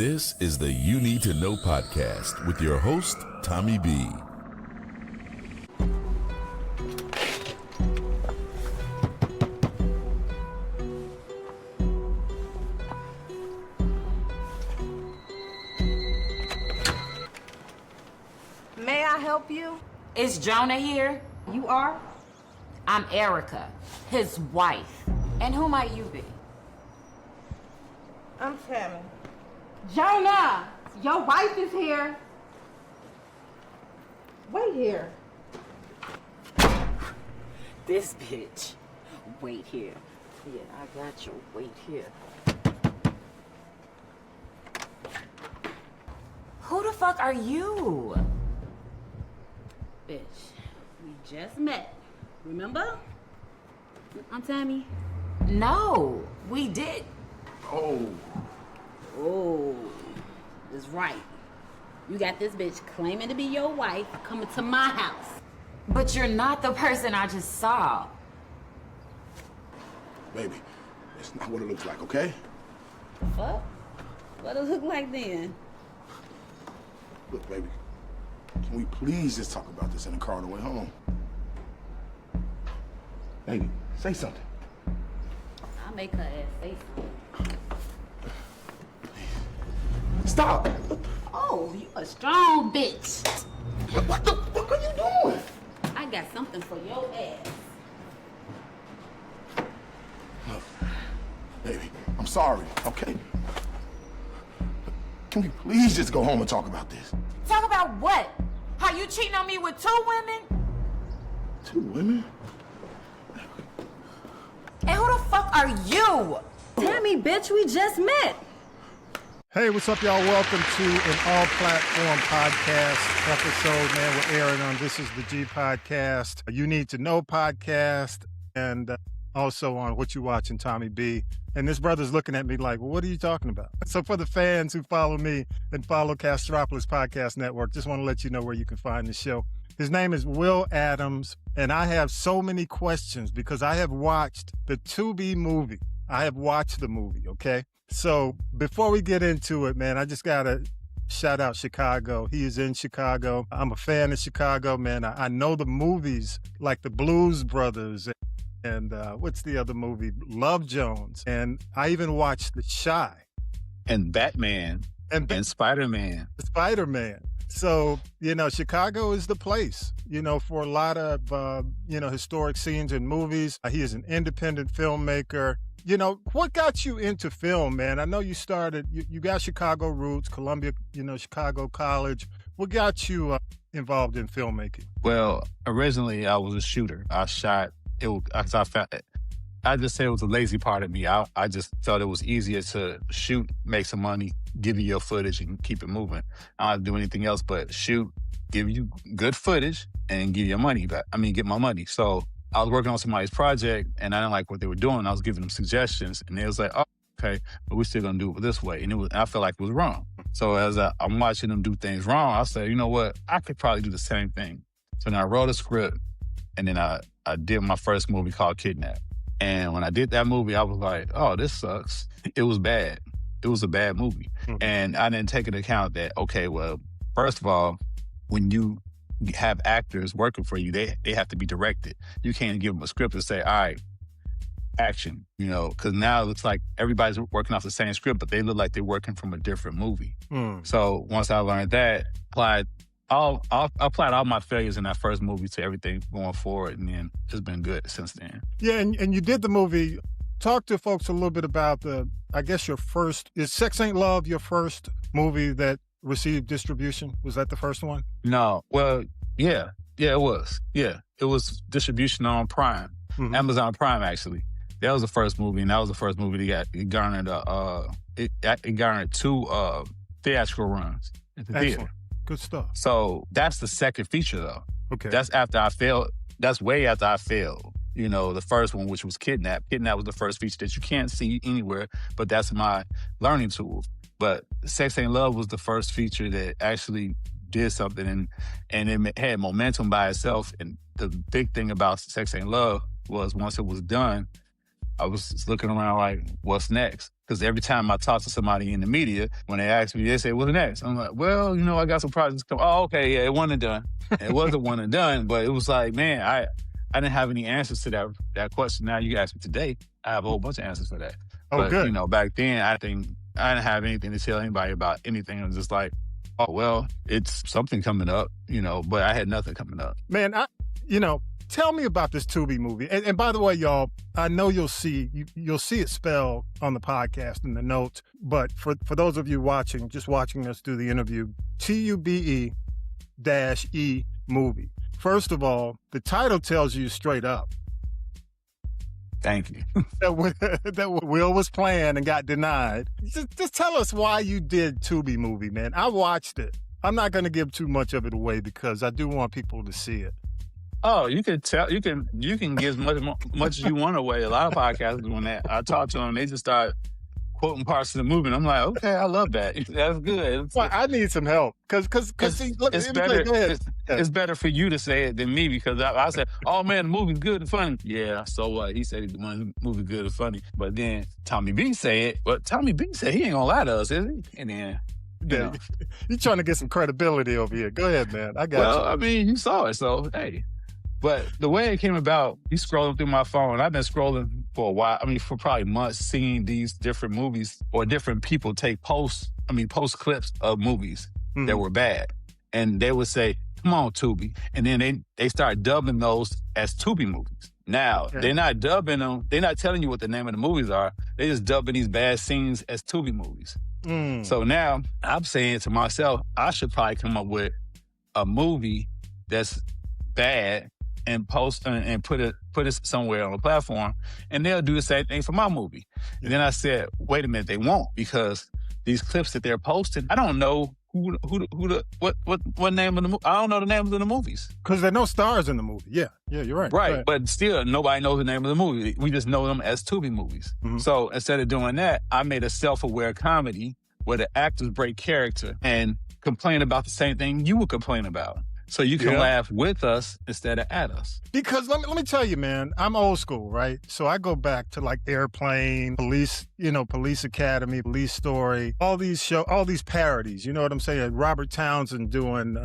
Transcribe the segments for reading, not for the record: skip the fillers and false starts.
This is the You Need to Know podcast with your host, Tommy B. May I help you? Is Jonah here? You are? I'm Erica, his wife. And who might you be? I'm Tammy. Jonah! Your wife is here. Wait here. This bitch. Wait here. Yeah, I got you. Wait here. Who the fuck are you? Bitch, we just met. Remember? I'm Tammy. No, we did. Oh, that's right. You got this bitch claiming to be your wife coming to my house. But you're not the person I just saw. Baby, it's not what it looks like, okay? Fuck? What does it look like then? Look, baby, can we please just talk about this in the car on the way home? Baby, say something. I'll make her ass say something. Stop! Oh, you a strong bitch. What the fuck are you doing? I got something for your ass. Look, baby, I'm sorry, okay? Can we please just go home and talk about this? Talk about what? How you cheating on me with 2 women? 2 women? And who the fuck are you? Tammy, bitch, we just met. Hey, what's up, y'all? Welcome to an all-platform podcast episode, man. We're airing on This Is the G podcast, You Need to Know podcast, and also on What You Watching, Tommy B. And this brother's looking at me like, well, what are you talking about? So for the fans who follow me and follow Castropolis Podcast Network, just want to let you know where you can find the show. His name is Will Adams, and I have so many questions because I have watched the Tubi-e movie. I have watched the movie, okay? So before we get into it, man, I just got to shout out Chicago. He is in Chicago. I'm a fan of Chicago, man. I know the movies like the Blues Brothers and what's the other movie? Love Jones. And I even watched The Chi. And Batman. And Spider-Man. Spider-Man. So, you know, Chicago is the place, you know, for a lot of, historic scenes and movies. He is an independent filmmaker. You know, what got you into film, man? I know you started, you got Chicago roots, Columbia, Chicago College. What got you involved in filmmaking? Well, originally I was a shooter. I shot, I just say it was a lazy part of me. I just felt it was easier to shoot, make some money, give you your footage and keep it moving. I don't do anything else but shoot, give you good footage and give your money back. Get my money. So I was working on somebody's project and I didn't like what they were doing. I was giving them suggestions and they was like, oh, okay, but we're still gonna do it this way. And I felt like it was wrong. So as I'm watching them do things wrong, I said, you know what? I could probably do the same thing. So then I wrote a script and then I did my first movie called Kidnap. And when I did that movie, I was like, oh, this sucks. It was bad. It was a bad movie. Mm-hmm. And I didn't take into account that, okay, well, first of all, when you have actors working for you, they have to be directed. You can't give them a script and say, all right, action, because now it looks like everybody's working off the same script, but they look like they're working from a different movie. So once I learned that, I applied all my failures in that first movie to everything going forward, and then it's been good since then. Yeah, and you did the movie. Talk to folks a little bit about is Sex Ain't Love your first movie that received distribution? Was that the first one? No. Well, yeah, it was. Yeah, it was distribution on Prime, Amazon Prime, actually. That was the first movie, and that was the first movie that garnered 2 theatrical runs at the theater. Good stuff. So that's the second feature, though. Okay. That's after I failed. That's way after I failed. The first one, which was Kidnap. Kidnap was the first feature that you can't see anywhere, but that's my learning tool. But Sex Ain't Love was the first feature that actually did something, and it had momentum by itself. And the big thing about Sex Ain't Love was once it was done, I was just looking around like, what's next? Because every time I talk to somebody in the media, when they ask me, they say, what's next? I'm like, well, I got some projects coming. Oh, okay, yeah, it wasn't done. It wasn't one and done, but it was like, man, I didn't have any answers to that question. Now you ask me today, I have a whole bunch of answers for that. Oh, but, good. Back then, I think I didn't have anything to tell anybody about anything. It was just like, oh, well, it's something coming up, but I had nothing coming up. Man, tell me about this Tubi movie. And by the way, y'all, I know you'll see it spelled on the podcast in the notes. But for those of you just watching us do the interview, Tubi-e movie. First of all, the title tells you straight up Thank you. that Will was planned and got denied. Just tell us why you did Tubi movie, man. I watched it. I'm not going to give too much of it away because I do want people to see it. Oh, you can tell. You can give much as you want away. A lot of podcasts doing that. I talk to them. They just start quoting parts of the movie. And I'm like, okay, I love that. That's good. Well, I need some help because it's better. Go ahead. It's better for you to say it than me because I said, oh man, the movie's good and funny. Yeah, so what? He said the movie's good and funny. But then Tommy B said it. But Tommy B said he ain't gonna lie to us, is he? And then you're trying to get some credibility over here. Go ahead, man. I got you. Well, I mean, you saw it, so hey. But the way it came about, he's scrolling through my phone. I've been scrolling for a while. I mean, for probably months, seeing these different movies or different people post clips of movies that were bad. And they would say, come on, Tubi. And then they start dubbing those as Tubi movies. Now, they're not dubbing them. They're not telling you what the name of the movies are. They just dubbing these bad scenes as Tubi movies. So now I'm saying to myself, I should probably come up with a movie that's bad and post and put it somewhere on a platform, and they'll do the same thing for my movie. And then I said, wait a minute, they won't, because these clips that they're posting, I don't know what name of the movie. I don't know the names of the movies because there are no stars in the movie. Yeah, you're right. Right, but still, nobody knows the name of the movie. We just know them as Tubi movies. So instead of doing that, I made a self-aware comedy where the actors break character and complain about the same thing you would complain about. So you can laugh with us instead of at us. Because let me tell you, man, I'm old school, right? So I go back to like Airplane, Police Academy, Police Story, all these parodies. You know what I'm saying? Robert Townsend doing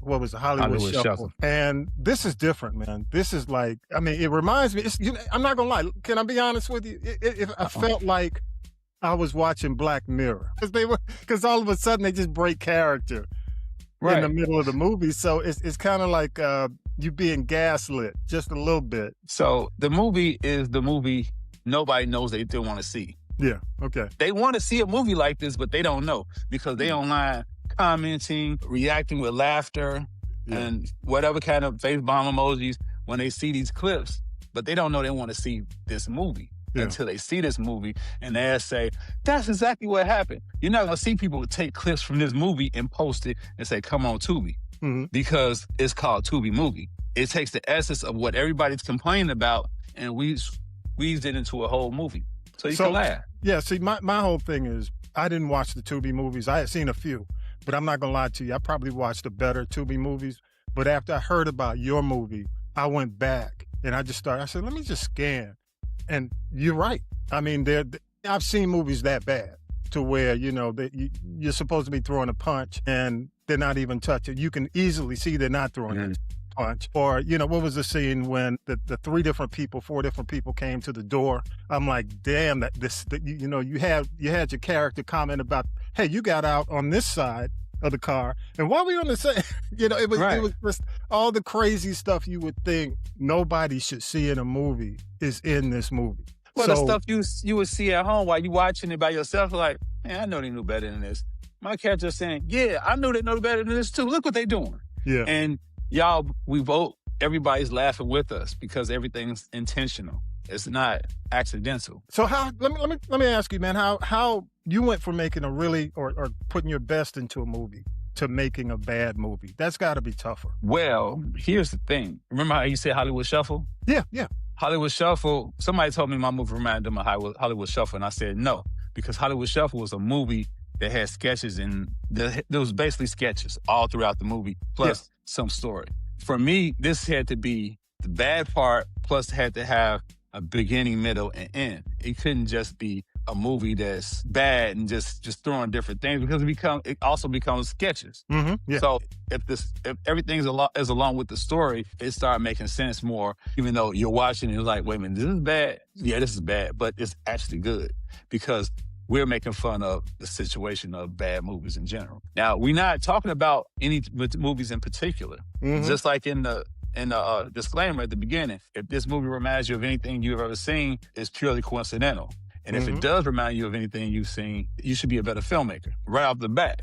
what was it, Hollywood Shuffle. And this is different, man. This is like, I mean, it reminds me. I'm not gonna lie. Can I be honest with you? I felt like I was watching Black Mirror because all of a sudden they just break character. In the middle of the movie. So it's kind of like you being gaslit just a little bit. So the movie is the movie nobody knows they still want to see. Yeah, okay. They want to see a movie like this, but they don't know because they online commenting, reacting with laughter and whatever kind of face bomb emojis when they see these clips, but they don't know they want to see this movie. Until they see this movie and they'll say, that's exactly what happened. You're not going to see people take clips from this movie and post it and say, come on, Tubi. Because it's called Tubi movie. It takes the essence of what everybody's complaining about and we squeezed it into a whole movie. So you can laugh. Yeah, see, my whole thing is I didn't watch the Tubi movies. I had seen a few, but I'm not going to lie to you. I probably watched the better Tubi movies. But after I heard about your movie, I went back and I said, let me just scan. And you're right. I mean, I've seen movies that bad to where, you're supposed to be throwing a punch and they're not even touching. You can easily see they're not throwing a punch. Or, what was the scene when the 4 different people came to the door? I'm like, damn, you had your character comment about, hey, you got out on this side of the car. And while we were on the same, it was just all the crazy stuff you would think nobody should see in a movie is in this movie. Well, the stuff you would see at home while you watching it by yourself, like, man, I know they knew better than this. My character's saying, yeah, I know they know better than this too. Look what they doing. Yeah. And y'all, everybody's laughing with us because everything's intentional. It's not accidental. So let me ask you, man, how you went from making a really or putting your best into a movie to making a bad movie? That's got to be tougher. Well, here's the thing. Remember how you said Hollywood Shuffle? Yeah. Hollywood Shuffle, somebody told me my movie reminded them of Hollywood Shuffle, and I said no, because Hollywood Shuffle was a movie that had sketches, and there was basically sketches all throughout the movie, plus some story. For me, this had to be the bad part, plus had to have a beginning, middle, and end. It couldn't just be a movie that's bad and just throwing different things, because it also becomes sketches. Mm-hmm. Yeah. So if everything's is along with the story, it started making sense more. Even though you're watching, it's like, wait a minute, this is bad. Yeah, this is bad, but it's actually good because we're making fun of the situation of bad movies in general. Now, we're not talking about any movies in particular. Mm-hmm. Just like in the disclaimer at the beginning, if this movie reminds you of anything you've ever seen, it's purely coincidental. And if it does remind you of anything you've seen, you should be a better filmmaker. Right off the bat.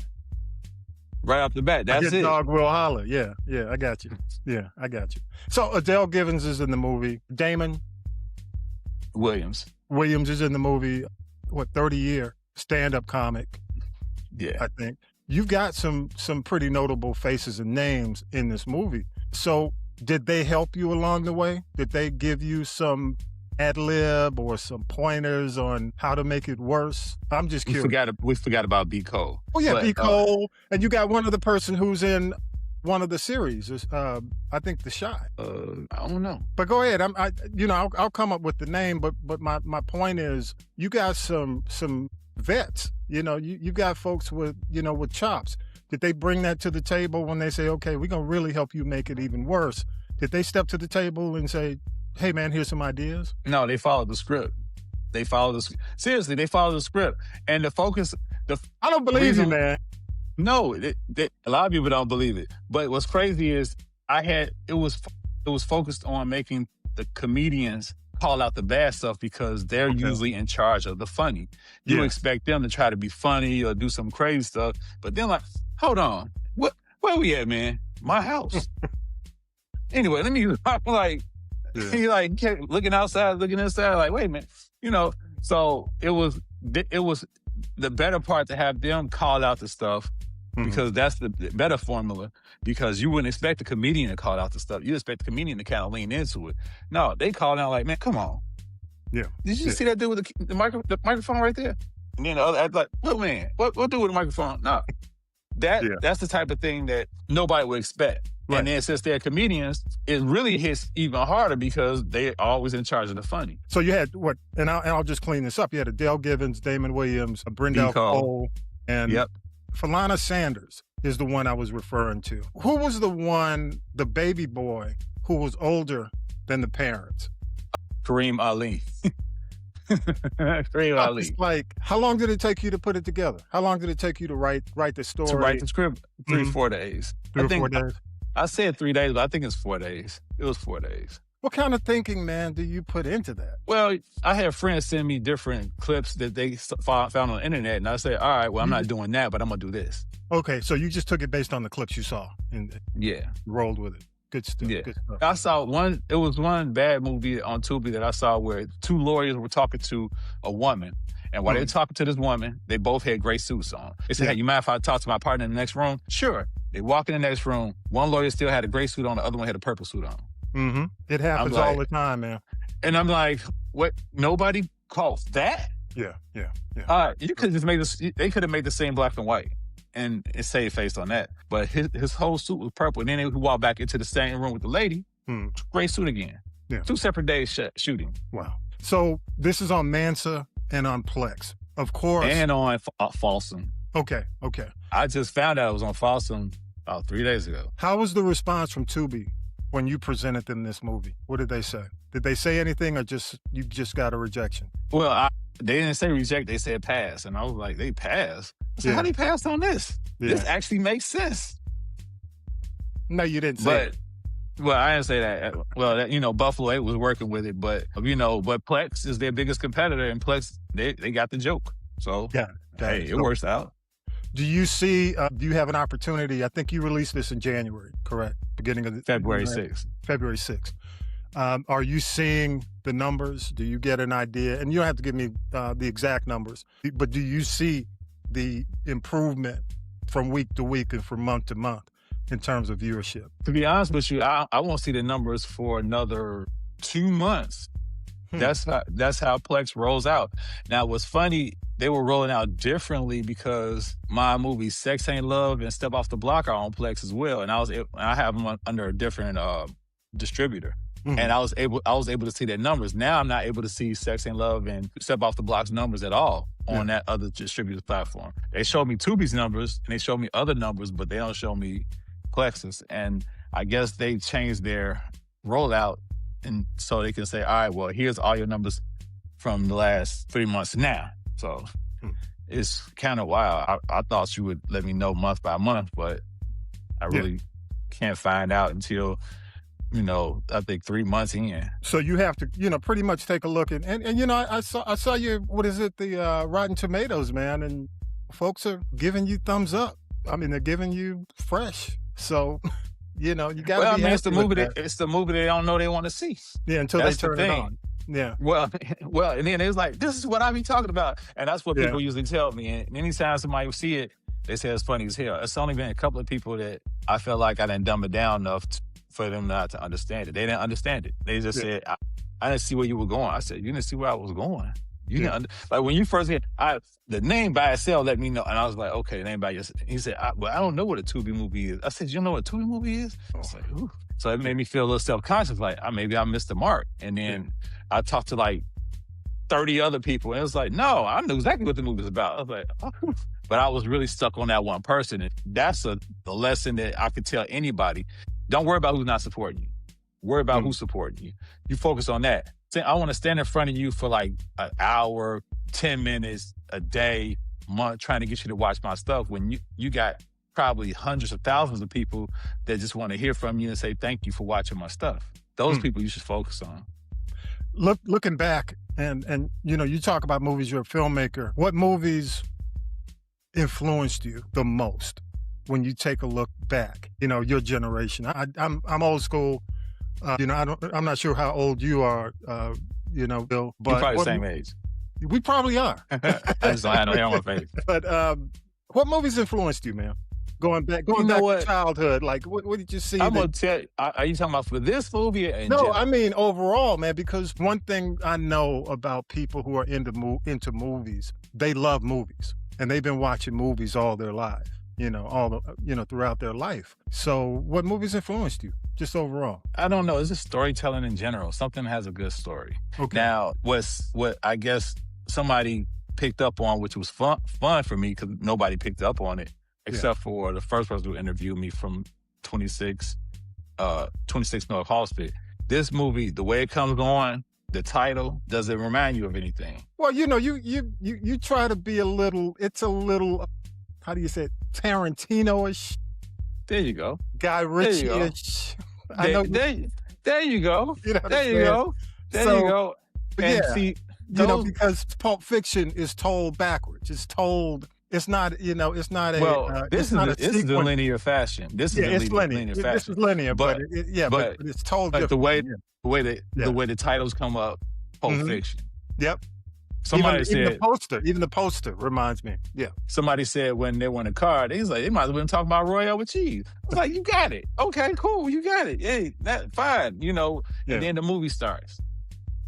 That's it. Dog will holler. Yeah, I got you. Yeah, I got you. So Adele Givens is in the movie. Damon Williams is in the movie. 30-year stand-up comic. Yeah. I think. You've got some pretty notable faces and names in this movie. So did they help you along the way? Did they give you some ad-lib or some pointers on how to make it worse? I'm just curious. We forgot about B. Cole. Oh, yeah, B. Cole. And you got one other person who's in one of the series. I think The Shy. I don't know. But go ahead. I'll come up with the name. But my point is, you got some vets. You got folks with chops. Did they bring that to the table when they say, okay, we're gonna really help you make it even worse? Did they step to the table and say, hey man, here's some ideas? No, they followed the script. Seriously, they followed the script. And the focus. I don't believe you, man. No, a lot of people don't believe it. But what's crazy is it was focused on making the comedians call out the bad stuff because they're usually in charge of the funny. You expect them to try to be funny or do some crazy stuff, but then like, hold on, where we at, man? My house. Anyway, let me he like kept looking outside, looking inside, like, wait a minute, So it was the better part to have them call out the stuff. Because that's the better formula, because you wouldn't expect the comedian to call out the stuff. You expect the comedian to kind of lean into it. No, they called out like, man, come on. Yeah. Did you see that dude with the microphone right there? And then the other act like, what man? What dude with the microphone? No. That's the type of thing that nobody would expect. Right. And then since they're comedians, it really hits even harder because they're always in charge of the funny. So you had and I'll just clean this up. You had Adele Givens, Damon Williams, Brendel Cole, and Philana Sanders is the one I was referring to. Who was the baby boy who was older than the parents? Kareem Ali. Kareem Ali. It's like, how long did it take you to put it together? How long did it take you to write the story? To write the script? 4 days. 4 days? I said 3 days, but I think it's 4 days. It was 4 days. What kind of thinking, man, do you put into that? Well, I had friends send me different clips that they found on the internet, and I said, all right, well, I'm not doing that, but I'm going to do this. Okay, so you just took it based on the clips you saw and rolled with it. Good stuff. Yeah. Good stuff. I saw one bad movie on Tubi that I saw where 2 lawyers were talking to a woman. And while they were talking to this woman, they both had gray suits on. They said, hey, you mind if I talk to my partner in the next room? Sure. They walk in the next room. One lawyer still had a gray suit on, the other one had a purple suit on. Mm-hmm. It happens all the time, man. And I'm like, what? Nobody calls that? Yeah. All right, you could just they could have made the same black and white and saved face on that. But his whole suit was purple. And then he walked back into the same room with the lady, gray suit again. Yeah. 2 separate days shooting. Wow. So this is on Mansa and on Plex, of course. And on Folsom. Okay. I just found out it was on Folsom about 3 days ago. How was the response from Tubi when you presented them this movie? What did they say? Did they say anything or you just got a rejection? Well, they didn't say reject, they said pass. And I was like, they passed? I said, how they passed on this? Yeah. This actually makes sense. No, you didn't say it. Well, I didn't say that. Well, Buffalo 8 was working with it, but Plex is their biggest competitor, and Plex, they got the joke. So, it works out. Do you see, do you have an opportunity? I think you released this in January, correct? Beginning of February 6th. February 6th. Are you seeing the numbers? Do you get an idea? And you don't have to give me the exact numbers, but do you see the improvement from week to week and from month to month in terms of viewership? To be honest with you, I won't see the numbers for another 2 months. That's how Plex rolls out. Now, what's funny, they were rolling out differently because my movies Sex Ain't Love and Step Off the Block are on Plex as well, and I have them under a different distributor. And I was able to see their numbers. Now I'm not able to see Sex and Love and Step Off the Block's numbers at all on that other distributor platform. They showed me Tubi's numbers and they showed me other numbers, but they don't show me Plexus. And I guess they changed their rollout, and so they can say, all right, well, here's all your numbers from the last 3 months now. So it's kind of wild. I thought you would let me know month by month, but I really can't find out until, I think 3 months in. So you have to, pretty much take a look and I saw you, what is it, the Rotten Tomatoes, man, and folks are giving you thumbs up. I mean, they're giving you fresh. So, you got to be happy it's the movie with that. It's the movie they don't know they want to see. Yeah, until That's they turn the it thing. on. Yeah. Well, and then it was like, this is what I be talking about. And that's what people usually tell me. And anytime somebody will see it, they say it's funny as hell. It's only been a couple of people that I felt like I didn't dumb it down enough for them not to understand it. They didn't understand it. They just said, I didn't see where you were going. I said, you didn't see where I was going. You didn't like when you first hit, the name by itself let me know. And I was like, okay, the name by yourself. He said, I don't know what a Tubi movie is. I said, you know what a Tubi movie is? I was like, ooh. So it made me feel a little self-conscious, like maybe I missed the mark. And then I talked to like 30 other people, and it was like, no, I knew exactly what the movie was about. I was like, oh. But I was really stuck on that one person. And that's the lesson that I could tell anybody. Don't worry about who's not supporting you. Worry about who's supporting you. You focus on that. I want to stand in front of you for like an hour, 10 minutes, a day, month, trying to get you to watch my stuff when you got probably hundreds of thousands of people that just want to hear from you and say thank you for watching my stuff. Those people you should focus on. Looking back, and you talk about movies, you're a filmmaker. What movies influenced you the most when you take a look back? Your generation. I'm old school. I'm not sure how old you are, Bill. But you're probably the same age. We probably are. I just don't have no hair on my face. But what movies influenced you, man? Going back to childhood, like what did you see? I'm gonna tell you, are you talking about for this movie? No, I mean overall, man. Because one thing I know about people who are into movies, they love movies, and they've been watching movies all their life. Throughout their life. So, what movies influenced you, just overall? I don't know. It's just storytelling in general. Something has a good story. Okay. Now, what I guess somebody picked up on, which was fun for me because nobody picked up on it. Except for the first person who interviewed me from 26 North Halsted. This movie, the way it comes on, the title, does it remind you of anything? Well, you try to be a little, how do you say it, Tarantino-ish? There you go. Guy Ritchie-ish. There you go. There you go. There you go. And see, because Pulp Fiction is told backwards. It's told... It's not, it's not a... Well, this is the linear fashion. This is linear fashion. This is linear, but it's told like different. the way the titles come up, Pulp Fiction. Yep. Somebody said... Even the poster reminds me. Yeah. Somebody said when they were in the car, they might as well been talking about Royale with cheese. I was like, you got it. Okay, cool, you got it. Hey, that's fine, and then the movie starts.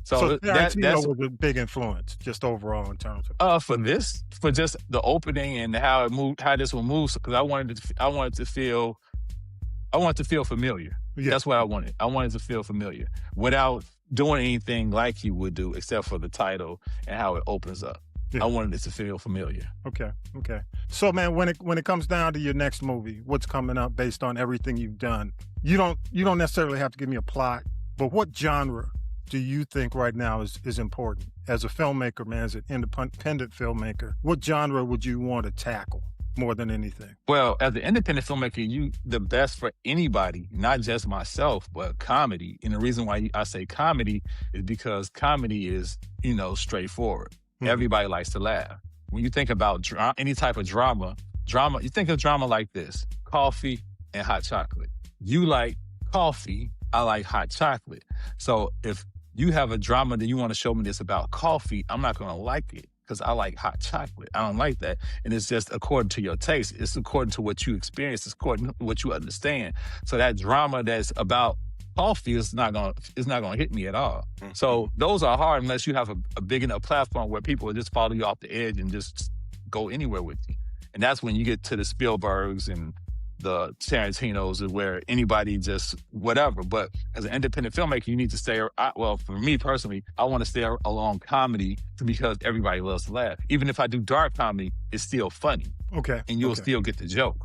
So Tarantino was a big influence, just overall in terms of for just the opening and how it moved, how this one moves. Because I wanted to feel familiar. Yeah. That's what I wanted. I wanted to feel familiar without doing anything like he would do, except for the title and how it opens up. Yeah. I wanted it to feel familiar. Okay. So, man, when it comes down to your next movie, what's coming up based on everything you've done? You don't necessarily have to give me a plot, but what genre do you think right now is important as a filmmaker, man, as an independent filmmaker? What genre would you want to tackle more than anything? Well, as an independent filmmaker, the best for anybody, not just myself, but comedy. And the reason why I say comedy is because comedy is, straightforward. Mm-hmm. Everybody likes to laugh. When you think about any type of drama, you think of drama like this: coffee and hot chocolate. You like coffee, I like hot chocolate. So if you have a drama that you want to show me that's about coffee, I'm not going to like it because I like hot chocolate. I don't like that. And it's just according to your taste. It's according to what you experience. It's according to what you understand. So that drama that's about coffee is not going to hit me at all. Mm-hmm. So those are hard unless you have a big enough platform where people will just follow you off the edge and just go anywhere with you. And that's when you get to the Spielbergs and the Tarantinos where anybody just whatever. But as an independent filmmaker, you need to stay. Well, for me personally, I want to stay along comedy because everybody loves to laugh. Even if I do dark comedy, it's still funny. Okay. And you'll still get the joke.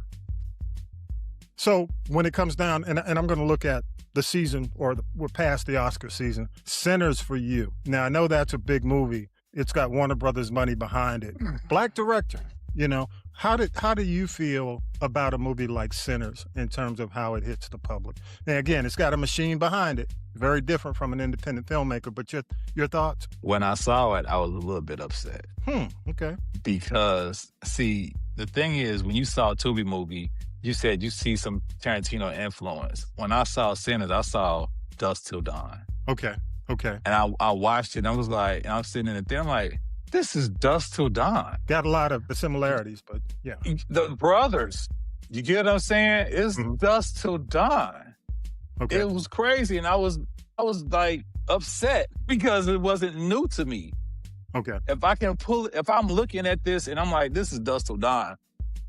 So when it comes down, and I'm going to look at the season, we're past the Oscar season, Sinners for you. Now, I know that's a big movie. It's got Warner Brothers money behind it. Black director, you know. How do you feel about a movie like Sinners in terms of how it hits the public? Now, again, it's got a machine behind it. Very different from an independent filmmaker, but your thoughts? When I saw it, I was a little bit upset. Okay. Because, see, the thing is, when you saw a Tubi movie, you said you see some Tarantino influence. When I saw Sinners, I saw Dusk Till Dawn. Okay. And I watched it, and I was like, and I'm sitting in the theater, I'm like, this is Dusk Till Dawn. Got a lot of similarities, but yeah. The brothers, you get what I'm saying? It's Dusk Till Dawn. Okay. It was crazy, and I was like upset because it wasn't new to me. Okay. If I'm looking at this and I'm like, this is Dusk Till Dawn,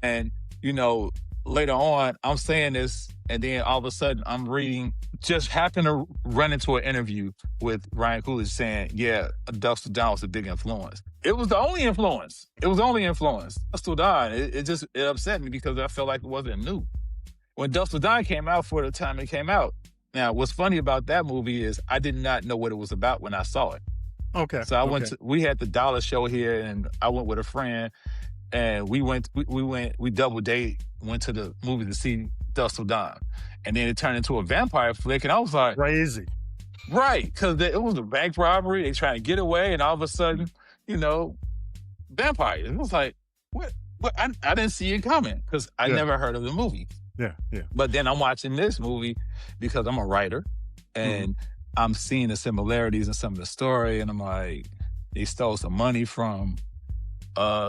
and you know, later on, I'm saying this, and then all of a sudden I'm reading, just happened to run into an interview with Ryan Coolidge saying, yeah, Dusk Till Dawn was a big influence. It was the only influence. Dusk Till Dawn, it upset me because I felt like it wasn't new. When Dusk Till Dawn came out, for the time it came out, now what's funny about that movie is I did not know what it was about when I saw it. Okay. So we had the Dollar Show here, and I went with a friend, and we double date, went to the movie to see Dusk Till Dawn. And then it turned into a vampire flick, and I was like... Crazy. Right, because it was a bank robbery, they trying to get away, and all of a sudden, you know, vampires. It was like, what? I didn't see it coming, because I never heard of the movie. Yeah. But then I'm watching this movie because I'm a writer, and I'm seeing the similarities in some of the story, and I'm like, they stole some money from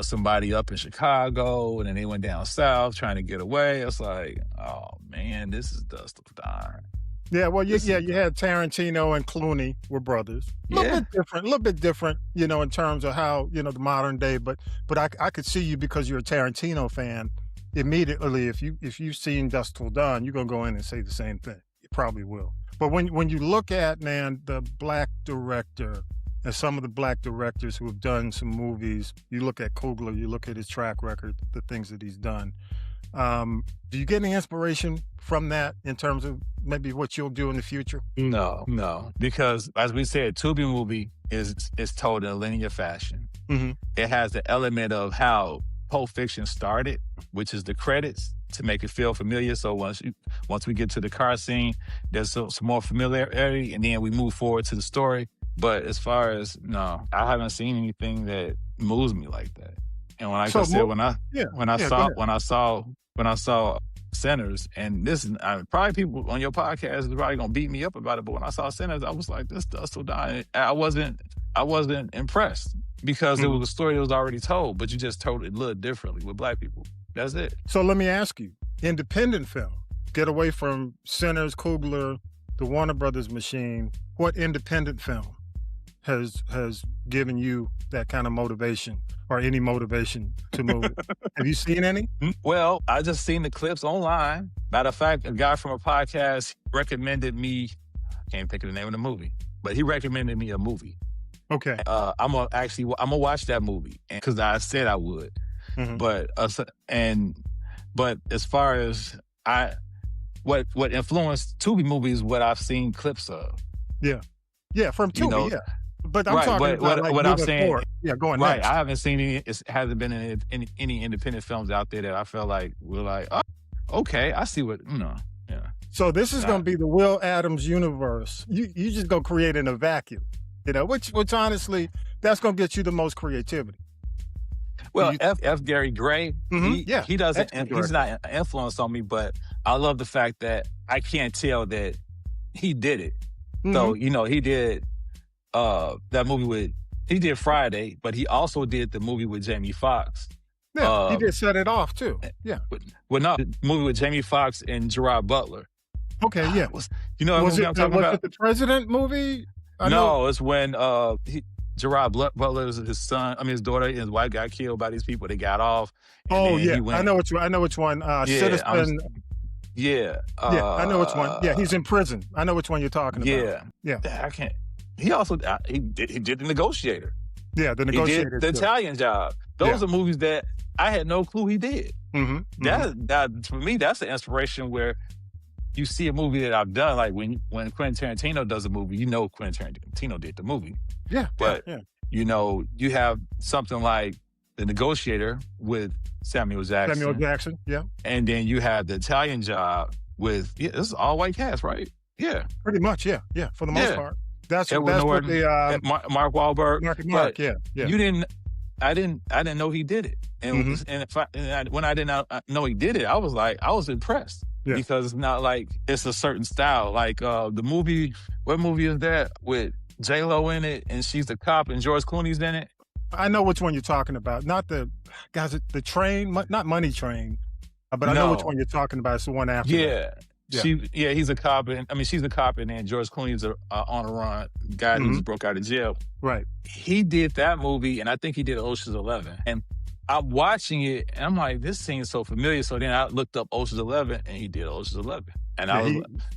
somebody up in Chicago, and then they went down south trying to get away. It's like, oh man, this is Dusk Till Dawn. Yeah, well, you had Tarantino and Clooney were brothers. A little bit different, you know, in terms of how, you know, the modern day. But I could see you, because you're a Tarantino fan, immediately. If you've seen Dusk Till Dawn, you're gonna go in and say the same thing. You probably will. But when you look at, man, the black director and some of the black directors who have done some movies, you look at Coogler, you look at his track record, the things that he's done. Do you get any inspiration from that in terms of maybe what you'll do in the future? No. Because as we said, Tubi movie is told in a linear fashion. It has the element of how Pulp Fiction started, which is the credits to make it feel familiar. So once we get to the car scene, there's some more familiarity, and then we move forward to the story. But as far as, no, I haven't seen anything that moves me like that. And when I saw Sinners, and this is probably people on your podcast is probably gonna beat me up about it, but when I saw Sinners, I was like, this Dusk Till Dawn. I wasn't impressed because it was a story that was already told, but you just told it a little differently with black people. That's it. So let me ask you, independent film, get away from Sinners, Coogler, the Warner Brothers machine. What independent film has given you that kind of motivation, or any motivation to move? Have you seen any? Well, I just seen the clips online. Matter of fact, a guy from a podcast recommended me, I can't think of the name of the movie, but he recommended me a movie. Okay. I'm gonna watch that movie because I said I would. But as far as what influenced Tubi movies, what I've seen clips of. Yeah, from Tubi, you know, yeah. But I'm talking about what I'm saying. Forward. Yeah, going right. next. I haven't seen any. It hasn't been any independent films out there that I felt like were like, oh, okay, I see what Yeah. So this is going to be the Will Adams universe. You just go create in a vacuum, you know. Which honestly, that's going to get you the most creativity. Well, F. Gary Gray, he doesn't. He's not an influence on me, but I love the fact that I can't tell that he did it. So he did. That movie he did Friday, but he also did the movie with Jamie Foxx. Yeah, he did Set It Off too. Yeah. Well, no, the movie with Jamie Foxx and Gerard Butler. Okay, yeah. Was it the President movie? It's when Gerard Butler, his daughter and his wife got killed by these people. They got off. Oh yeah, I know which one. Citizen. Yeah. Yeah, I know which one. Yeah, he's in prison. I know which one you're talking about. Yeah. Yeah. I can't. He also he did The Negotiator. Yeah, The He Negotiator. did The too. Italian Job. Those are movies that I had no clue he did. That for me, that's the inspiration where you see a movie that I've done. Like when Quentin Tarantino does a movie, you know Quentin Tarantino did the movie. Yeah. But yeah. you know, you have something like The Negotiator with Samuel Jackson. Samuel Jackson, yeah. And then you have The Italian Job with, this is all white cast, right? Yeah. Pretty much, yeah. Yeah, for the most part. That's Edward what Norton, the Mark Wahlberg. Mark, yeah. I didn't know he did it. And when I didn't know he did it, I was impressed. Yeah. Because it's not like it's a certain style. Like the movie, what movie is that with J-Lo in it and she's the cop and George Clooney's in it? I know which one you're talking about. Not the train, not Money Train, but I know which one you're talking about. It's the one after. Yeah. He's a cop, and she's a cop, and then George Clooney's on a run guy who's broke out of jail. Right. He did that movie, and I think he did Ocean's 11. And I'm watching it, and I'm like, this seems so familiar. So then I looked up Ocean's 11, and he did Ocean's 11. And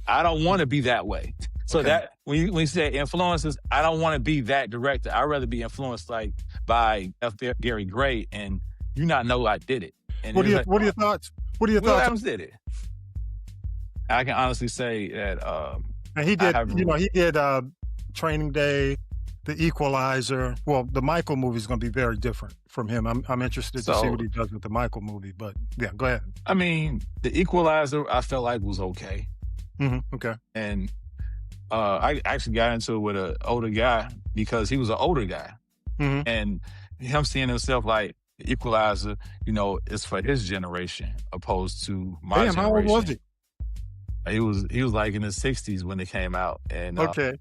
I don't want to be that way. So that when you say influences, I don't want to be that director. I'd rather be influenced like by F. Gary Gray, and you not know I did it. And what are your thoughts? What are your thoughts? Adams did it. I can honestly say that. And he did. He did Training Day, The Equalizer. Well, the Michael movie is going to be very different from him. I'm interested to see what he does with the Michael movie. But yeah, go ahead. I mean, The Equalizer, I felt like was okay. Okay. And I actually got into it with an older guy because he was an older guy, and him seeing himself like The Equalizer, is for his generation opposed to my generation. How old was he? He was like in his 60s when it came out. And okay.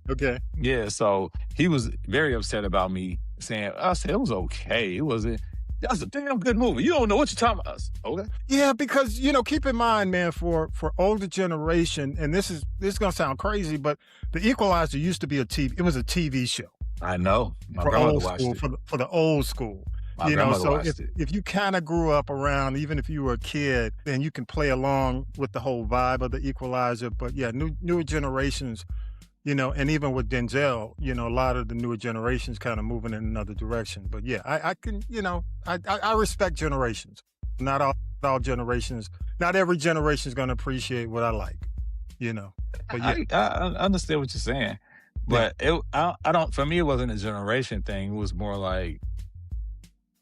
Yeah, so he was very upset about me saying, I said it was okay. It wasn't. That's a damn good movie. You don't know what you're talking about. Okay. Yeah, because keep in mind, man, for older generation, and this is gonna sound crazy, but The Equalizer used to be it was a TV show. I know. My for grandmother old watched school, it. For the old school. My grandmother watched it. If you kind of grew up around, even if you were a kid, then you can play along with the whole vibe of The Equalizer. But yeah, newer generations, and even with Denzel, a lot of the newer generations kind of moving in another direction. But yeah, I can, I respect generations. Not all generations, not every generation is going to appreciate what I like, But yeah. I understand what you're saying. But I don't, for me, it wasn't a generation thing. It was more like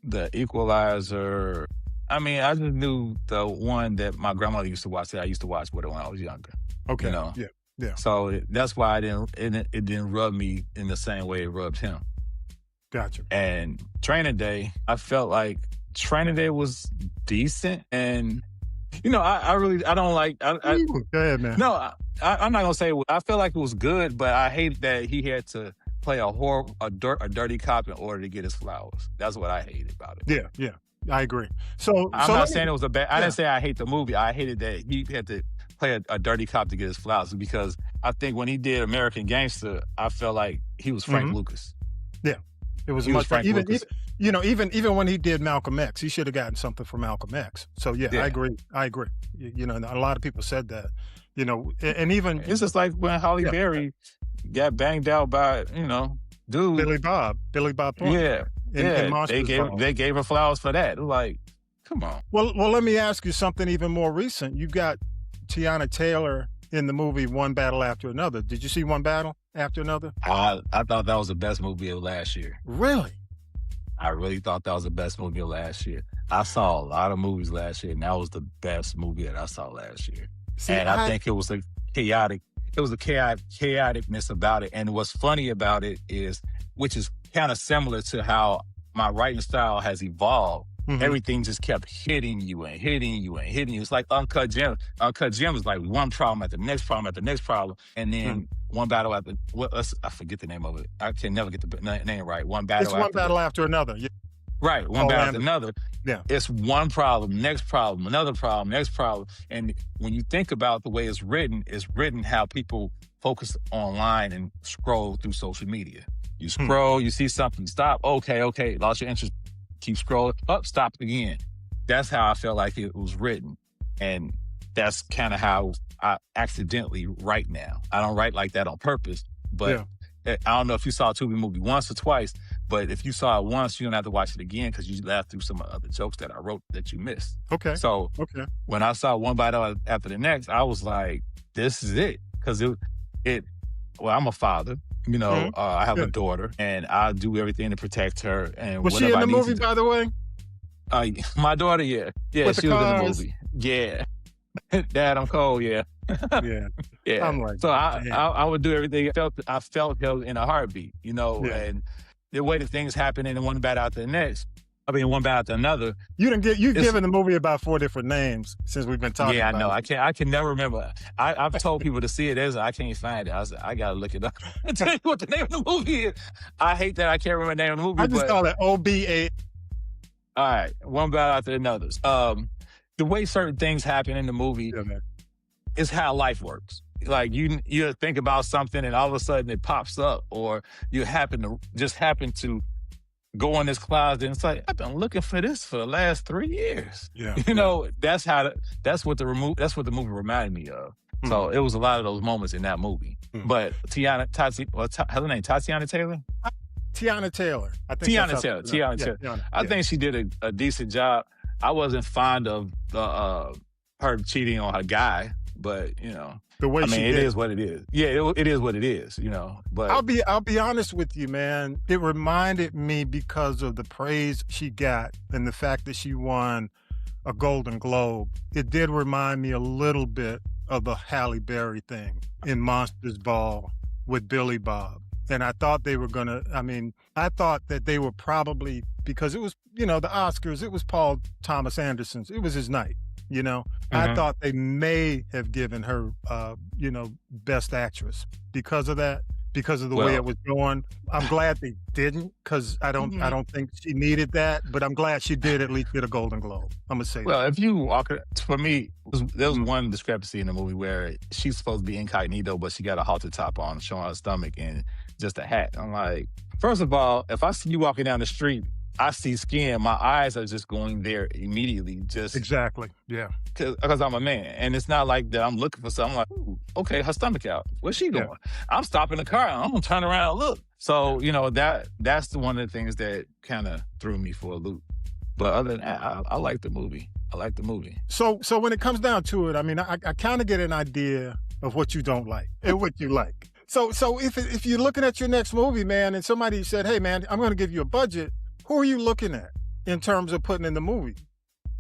The Equalizer. I mean, I just knew the one that my grandmother used to watch that I used to watch with her when I was younger. Okay. Yeah. So that's why it didn't rub me in the same way it rubbed him. Gotcha. And Training Day, I felt like Training Day was decent. And, I don't like... Go ahead, man. No, I'm not going to say... I feel like it was good, but I hate that he had to play a dirty cop in order to get his flowers. That's what I hated about it. Yeah. I agree. So I'm not saying it was a bad... I didn't say I hate the movie. I hated that he had to play a dirty cop to get his flowers, because I think when he did American Gangster, I felt like he was Frank Lucas. Yeah. It was Frank Lucas. Even when he did Malcolm X, he should have gotten something from Malcolm X. So yeah. I agree. A lot of people said that, and even it's just like when Halle Berry got banged out by, dude. Billy Bob Thornton. Yeah. They gave her flowers for that. Like, come on. Well, let me ask you something even more recent. You got Tiana Taylor in the movie One Battle After Another. Did you see One Battle After Another? I thought that was the best movie of last year. Really? I really thought that was the best movie of last year. I saw a lot of movies last year, and that was the best movie that I saw last year. I think it was chaoticness about it. And what's funny about it is, which is kind of similar to how my writing style has evolved, everything just kept hitting you and hitting you and hitting you. It's like Uncut Gems. Uncut Gems is like one problem at the next problem at the next problem. And then one battle after, I forget the name of it. I can never get the name right. One battle after another. Yeah. Right, one battle after another. Yeah. It's one problem, next problem, another problem, next problem. And when you think about the way it's written how people focus online and scroll through social media. You scroll, you see something, stop, okay, lost your interest, keep scrolling, up, stop again. That's how I felt like it was written. And that's kind of how I accidentally write now. I don't write like that on purpose, but I don't know if you saw a Tubi movie once or twice, but if you saw it once, you don't have to watch it again because you laughed through some of the jokes that I wrote that you missed. Okay. So when I saw one bite after the next, I was like, this is it. Because well, I'm a father. You know, I have a daughter, and I do everything to protect her. And was she in the movie, by the way? My daughter, yeah, with she was in the movie. Yeah, Dad, I'm cold. Yeah, yeah. I'm like, so I would do everything. I felt her in a heartbeat. You know, and the way that things happen, and one bad after the next. I mean, one bad after another. You've given the movie about 4 different names since we've been talking. Yeah, about I know. it. I can never remember. I've told people to see it. I can't find it. I gotta look it up. Tell you what the name of the movie is. I hate that I can't remember the name of the movie. I just call it OBA. All right, one bad after another. The way certain things happen in the movie is how life works. Like you think about something and all of a sudden it pops up, or you happen to go in this closet and it's like, I've been looking for this for the last 3 years. Yeah. You know, that's what the movie reminded me of. So it was a lot of those moments in that movie. But Tatiana Taylor? Tiana Taylor. I think she did a decent job. I wasn't fond of her cheating on her guy, but you know, the way it is what it is. Yeah, it is what it is, you know. But I'll be honest with you, man. It reminded me because of the praise she got and the fact that she won a Golden Globe. It did remind me a little bit of the Halle Berry thing in Monsters Ball with Billy Bob. And I thought they were I thought that they were probably, because it was, you know, the Oscars, it was Paul Thomas Anderson's, it was his night. You know, I thought they may have given her, Best Actress because of that, because of the way it was going. I'm glad they didn't, because I don't think she needed that, but I'm glad she did at least get a Golden Globe. I'm gonna say. Well, if you walk, for me, there was one discrepancy in the movie where she's supposed to be incognito, but she got a halter top on, showing her stomach and just a hat. I'm like, first of all, if I see you walking down the street, I see skin, my eyes are just going there immediately. Just exactly, yeah. Because I'm a man, and it's not like that I'm looking for something. I'm like, ooh, okay, her stomach out. Where's she going? I'm stopping the car. I'm gonna turn around and look. So you know that's one of the things that kind of threw me for a loop. But other than that, I like the movie. So when it comes down to it, I mean, I kind of get an idea of what you don't like and what you like. So if you're looking at your next movie, man, and somebody said, hey, man, I'm going to give you a budget. Who are you looking at in terms of putting in the movie?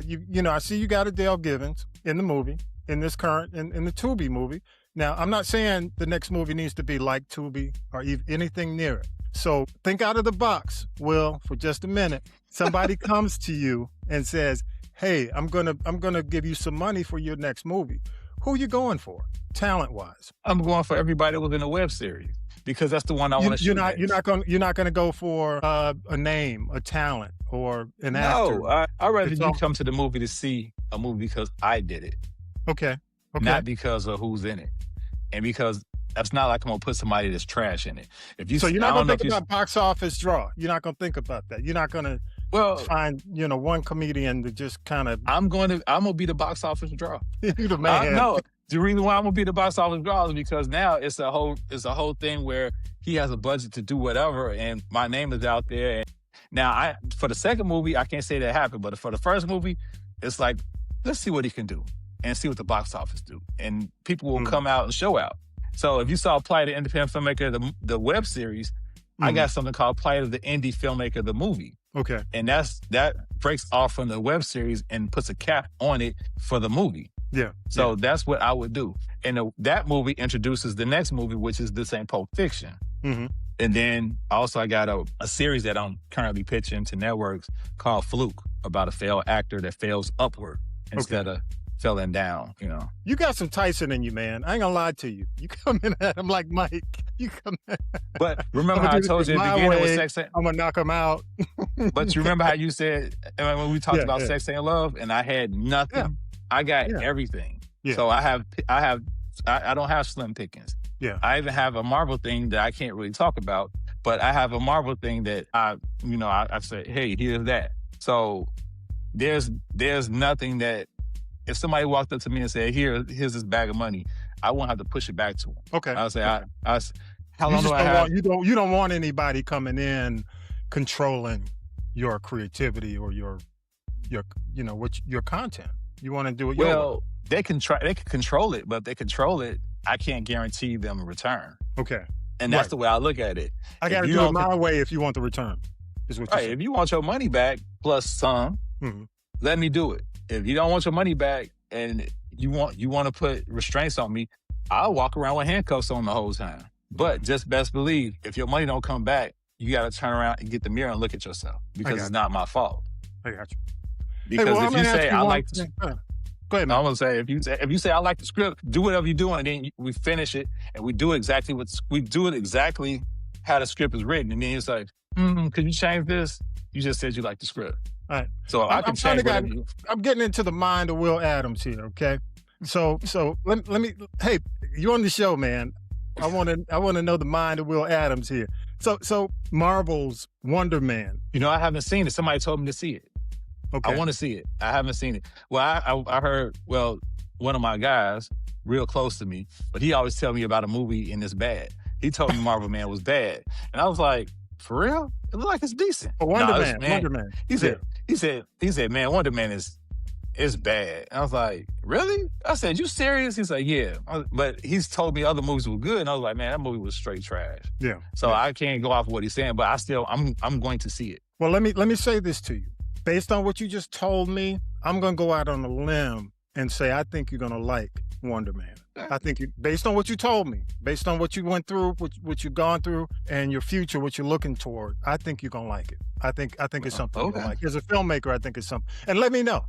You know, I see you got Adele Givens in the movie, in this current, in the Tubi movie. Now, I'm not saying the next movie needs to be like Tubi or even anything near it. So think out of the box, Will, for just a minute. Somebody comes to you and says, hey, I'm gonna give you some money for your next movie. Who are you going for, talent-wise? I'm going for everybody within a web series, because that's the one I want to shoot. You're not going to go for a name, a talent, or an actor. No, I'd rather you come to the movie to see a movie because I did it. Okay. Not because of who's in it, and because that's not like I'm gonna put somebody that's trash in it. So you're not going to think about box office draw. You're not going to think about that. You're not going to find one comedian to just kind of. I'm gonna be the box office draw. You're the man. No. The reason why I'm gonna be the box office draw is because now it's a whole thing where he has a budget to do whatever, and my name is out there. And now, for the second movie, I can't say that happened, but for the first movie, it's like, let's see what he can do and see what the box office do, and people will come out and show out. So if you saw Plight of the Independent Filmmaker, the web series, I got something called Plight of the Indie Filmmaker, the movie. Okay, and that breaks off from the web series and puts a cap on it for the movie. Yeah. So that's what I would do. And that movie introduces the next movie, which is the same Pulp Fiction. Mm-hmm. And then also I got a series that I'm currently pitching to networks called Fluke, about a failed actor that fails upward instead of falling down, you know. You got some Tyson in you, man. I ain't gonna lie to you. You come in at him like Mike. You come in. But remember how I told you at the beginning with Sex I'm gonna knock him out. But you remember how you said, when we talked about Sex and Love, and I had nothing. Yeah. I got everything. Yeah. So I don't have slim pickings. Yeah. I even have a Marvel thing that I can't really talk about, but I have a Marvel thing that I say, hey, here's that. So there's nothing that if somebody walked up to me and said, here's this bag of money, I won't have to push it back to them. Okay. I'll say, okay. how You long just do I don't have? want, you don't want anybody coming in controlling your creativity or your content. You want to do it your way. Well, they can control it, but if they control it, I can't guarantee them a return. Okay. And that's Right. the way I look at it. I got to do it my way if you want the return, is what you're Right. saying. If you want your money back plus some, Mhm. let me do it. If you don't want your money back and you want to put restraints on me, I'll walk around with handcuffs on the whole time. But just best believe, if your money don't come back, you got to turn around and get the mirror and look at yourself because it's not my fault. I got you. Because well, if you say I like, go ahead, man. I'm gonna say if you say I like the script, do whatever you're doing, and then we finish it and we do it exactly how the script is written, and then it's like, could you change this? You just said you like the script. All right. So I can change whatever you. I'm getting into the mind of Will Adams here, okay? So let me. Hey, you on the show, man? I want to know the mind of Will Adams here. So Marvel's Wonder Man. I haven't seen it. Somebody told me to see it. Okay. I want to see it. I haven't seen it. Well, I heard. Well, one of my guys, real close to me, but he always tell me about a movie and it's bad. He told me Marvel Man was bad, and I was like, for real? It looked like it's decent. Wonder Man. He said, man, Wonder Man is bad. And I was like, really? I said, you serious? He's like, yeah. But he's told me other movies were good, and I was like, man, that movie was straight trash. Yeah. So I can't go off of what he's saying, but I'm going to see it. Well, let me say this to you. Based on what you just told me, I'm going to go out on a limb and say I think you're going to like Wonder Man. I think based on what you told me, based on what you went through, what you've gone through, and your future, what you're looking toward, I think you're going to like it. I think it's something you're going to like. As a filmmaker, I think it's something. And let me know.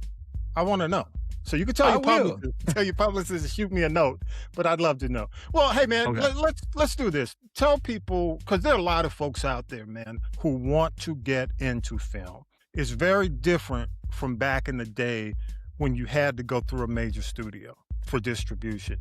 I want to know. So you can tell your publicist to shoot me a note, but I'd love to know. Well, hey man, let's do this. Tell people, because there are a lot of folks out there, man, who want to get into film. It's very different from back in the day when you had to go through a major studio for distribution.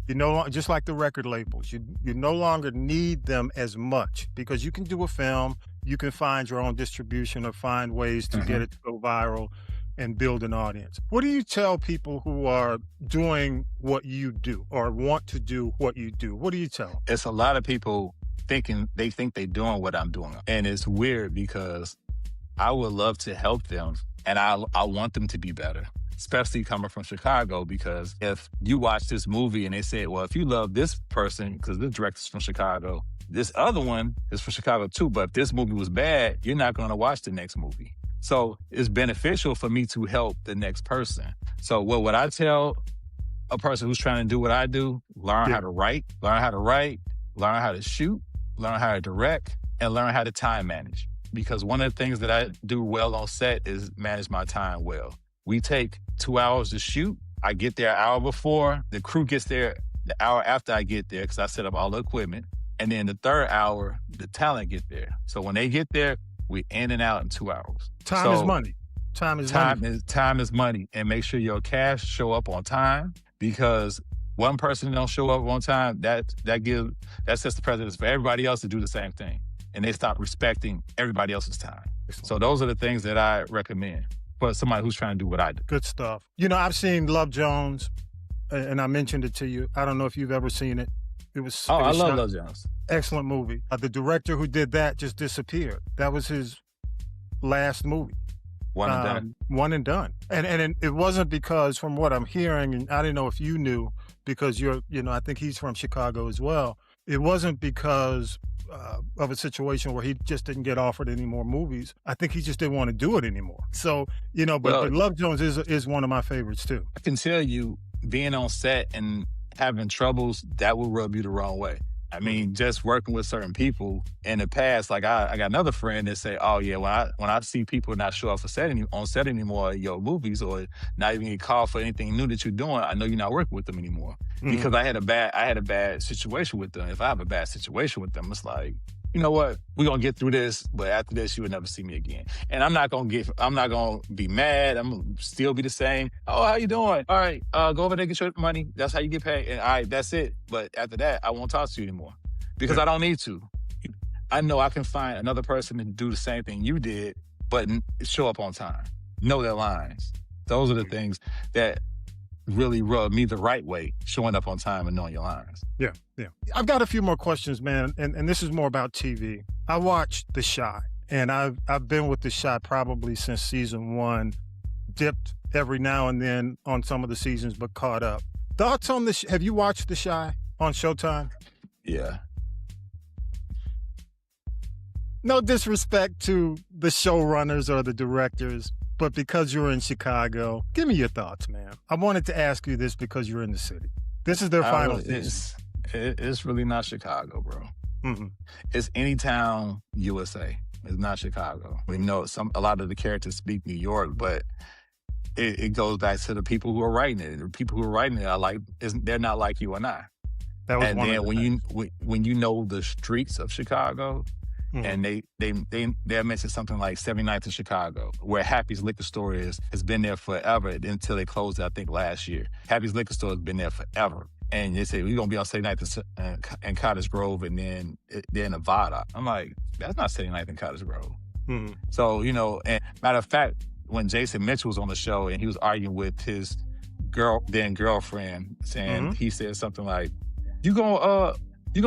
Just like the record labels, you no longer need them as much because you can do a film, you can find your own distribution or find ways to get it to go viral and build an audience. What do you tell people who are doing what you do or want to do what you do? What do you tell them? It's a lot of people think they're doing what I'm doing. And it's weird because I would love to help them and I want them to be better, especially coming from Chicago, because if you watch this movie and they say, well, if you love this person, because this director's from Chicago, this other one is from Chicago too, but if this movie was bad, you're not going to watch the next movie. So it's beneficial for me to help the next person. So what would I tell a person who's trying to do what I do? Learn how to write, learn how to shoot, learn how to direct, and learn how to time manage. Because one of the things that I do well on set is manage my time well. We take 2 hours to shoot. I get there an hour before. The crew gets there the hour after I get there because I set up all the equipment. And then the third hour, the talent get there. So when they get there, we in and out in 2 hours. Time is money. Time is money. And make sure your cast show up on time, because one person don't show up on time, that sets the precedence for everybody else to do the same thing. And they stop respecting everybody else's time. So those are the things that I recommend for somebody who's trying to do what I do. Good stuff. I've seen Love Jones, and I mentioned it to you. I don't know if you've ever seen it. I love Love Jones. Excellent movie. The director who did that just disappeared. That was his last movie. One and done. One and done. And it wasn't because, from what I'm hearing, and I didn't know if you knew, because I think he's from Chicago as well. It wasn't because of a situation where he just didn't get offered any more movies. I think he just didn't want to do it anymore. So, but Love Jones is one of my favorites too. I can tell you, being on set and having troubles, that will rub you the wrong way. I mean, just working with certain people in the past, like I got another friend that say, oh yeah, when I see people not show up on set anymore at your movies, or not even get called for anything new that you're doing, I know you're not working with them anymore. Because I had a bad situation with them. If I have a bad situation with them, it's like, you know what, we're gonna get through this, but after this, you will never see me again. And I'm not gonna be mad. I'm gonna still be the same. Oh, how you doing? All right, go over there, get your money. That's how you get paid. And all right, that's it. But after that, I won't talk to you anymore because I don't need to. I know I can find another person to do the same thing you did, but show up on time. Know their lines. Those are the things that really rub me the right way, showing up on time and knowing your lines. Yeah. I've got a few more questions, man, and this is more about TV. I watched The Chi, and I've been with The Chi probably since season 1, dipped every now and then on some of the seasons, but caught up. Thoughts on this? Have you watched The Chi on Showtime? Yeah. No disrespect to the showrunners or the directors, but because you're in Chicago, give me your thoughts, man. I wanted to ask you this because you're in the city. This is their final season. It's really not Chicago, bro. Mm-hmm. It's any town USA. It's not Chicago. We know a lot of the characters speak New York, but it goes back to the people who are writing it. The people who are writing it they're not like you and I. That was and one then of the when you know the streets of Chicago, and they mentioned something like 79th in Chicago, where Happy's Liquor Store has been there forever until they closed it, I think, last year. Happy's Liquor Store has been there forever. And they say, we're going to be on 79th and Cottage Grove and then they're in Nevada. I'm like, that's not 79th and Cottage Grove. Mm-hmm. So, and matter of fact, when Jason Mitchell was on the show and he was arguing with his girlfriend, saying he said something like, you gonna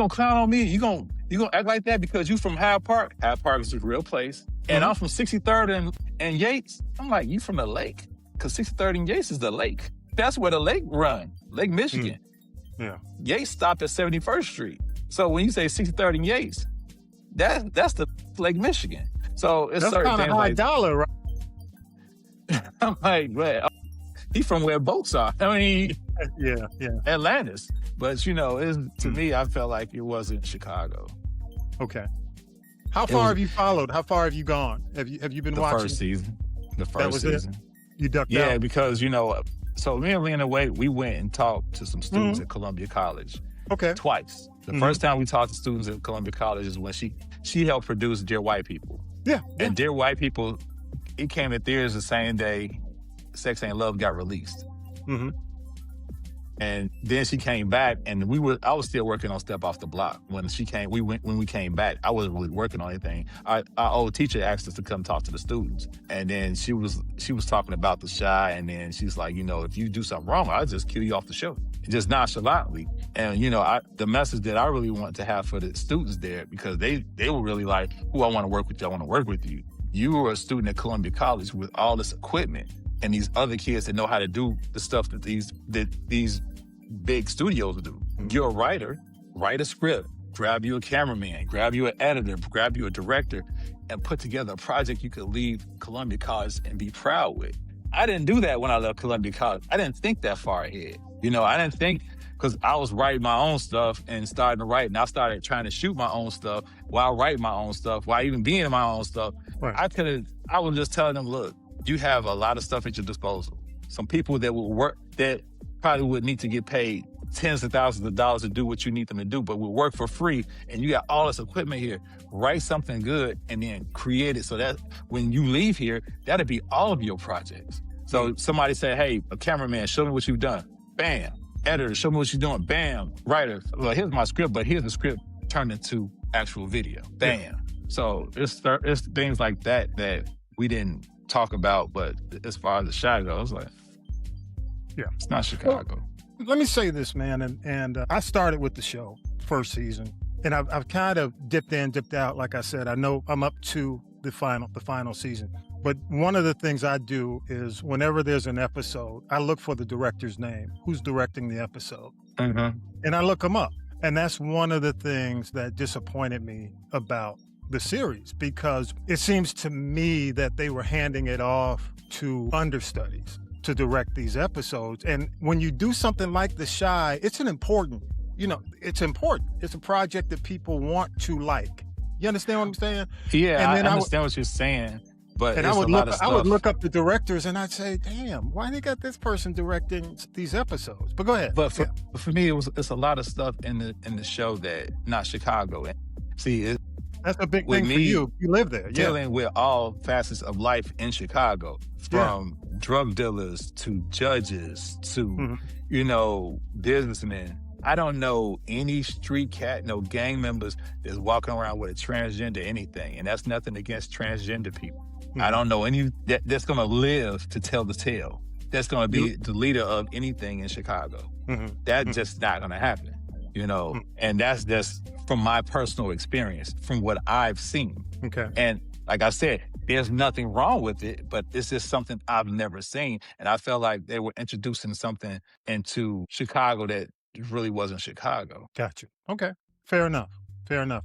clown on me? You gonna act like that because you from Hyde Park? Hyde Park is a real place. And I'm from 63rd and Yates. I'm like, you from the lake? Because 63rd and Yates is the lake. That's where the lake run, Lake Michigan. Yeah. Yates stopped at 71st Street. So when you say 63rd and Yates, that's the Lake Michigan. So it's that's certain kind of things high like, dollar, right? I'm like, well, he from where boats are. I mean, yeah. Atlantis. But to me, I felt like it wasn't Chicago. Okay. How far have you followed? How far have you gone? Have you been watching? The first season. You ducked out? Yeah, because, so me and Lena Wade, we went and talked to some students at Columbia College. Okay. Twice. The first time we talked to students at Columbia College is when she helped produce Dear White People. Yeah. And Dear White People, it came to theaters the same day Sex Ain't Love got released. Mm-hmm. And then she came back, and I was still working on Step Off the Block. When we came back, I wasn't really working on anything. Our old teacher asked us to come talk to the students. And then she was talking about The Chi, and then she's like, if you do something wrong, I'll just kill you off the show. Just nonchalantly. And, the message that I really wanted to have for the students there, because they were really like, I want to work with you, I want to work with you. You were a student at Columbia College with all this equipment and these other kids that know how to do the stuff that these big studios do. You're a writer, write a script, grab you a cameraman, grab you an editor, grab you a director, and put together a project you could leave Columbia College and be proud with. I didn't do that when I left Columbia College. I didn't think that far ahead. I didn't think, because I was writing my own stuff and starting to write, and I started trying to shoot my own stuff while writing my own stuff, while even being in my own stuff. Right. I was just telling them, look, you have a lot of stuff at your disposal. Some people that will work, that probably would need to get paid tens of thousands of dollars to do what you need them to do, but will work for free, and you got all this equipment here. Write something good and then create it so that when you leave here, that'll be all of your projects. So somebody say, hey, a cameraman, show me what you've done. Bam. Editor, show me what you're doing. Bam. Writer, well, here's my script, but here's the script turned into actual video. Bam. Yeah. So it's things like that we didn't talk about, but as far as the Chi goes, it's not Chicago. Well, let me say this, man, and I started with the show first season, and I've kind of dipped in, dipped out. Like I said, I know I'm up to the final season. But one of the things I do is whenever there's an episode, I look for the director's name, who's directing the episode, and I look them up. And that's one of the things that disappointed me about the series, because it seems to me that they were handing it off to understudies to direct these episodes. And when you do something like The Chi, it's important. It's important. It's a project that people want to like. You understand what I'm saying? Yeah, and I understand what you're saying. But and I would look up the directors and I'd say, damn, why they got this person directing these episodes? But go ahead. But for me, it's a lot of stuff in the show that not Chicago. See, that's a big thing for you. You live there. Dealing with all facets of life in Chicago, from drug dealers to judges to, businessmen. I don't know any street cat, no gang members that's walking around with a transgender anything. And that's nothing against transgender people. I don't know any that's going to live to tell the tale. that's going to be the leader of anything in Chicago. That's just not going to happen, you know? And that's just from my personal experience, from what I've seen. Okay. And like I said, there's nothing wrong with it, but it's just something I've never seen. And I felt like they were introducing something into Chicago that really wasn't Chicago. Got you. Okay. Fair enough, man.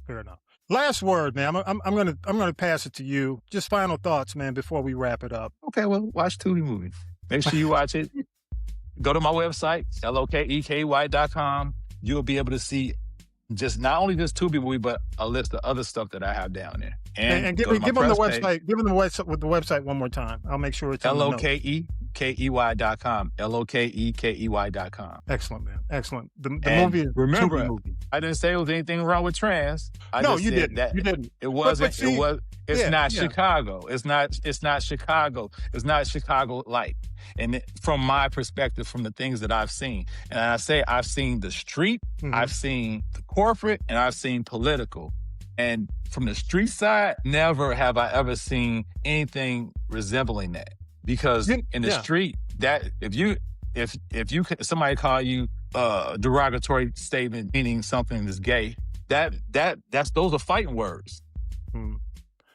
Fair enough. Last word, man. I'm gonna pass it to you. Just final thoughts, man, before we wrap it up. Okay, well, watch Tubi movies. Make sure you watch it. Go to my website, lokeky.com. You'll be able to see not only this Tubi movie, but a list of other stuff that I have down there. And give them the website. Give them the website one more time. I'll make sure it's LOKEKEY.com. LOKEKEY.com. Excellent, man. Excellent. The movie is remember, Tubi movie. I didn't say there was anything wrong with trans. You didn't. You didn't. It wasn't. It's not yeah. Chicago. It's not Chicago. It's not Chicago like. And from my perspective, from the things that I've seen, and I say I've seen the street, I've seen the corporate, and I've seen political. And from the street side, never have I ever seen anything resembling that. Because in the street, that if somebody call you a derogatory statement meaning something is gay, those are fighting words.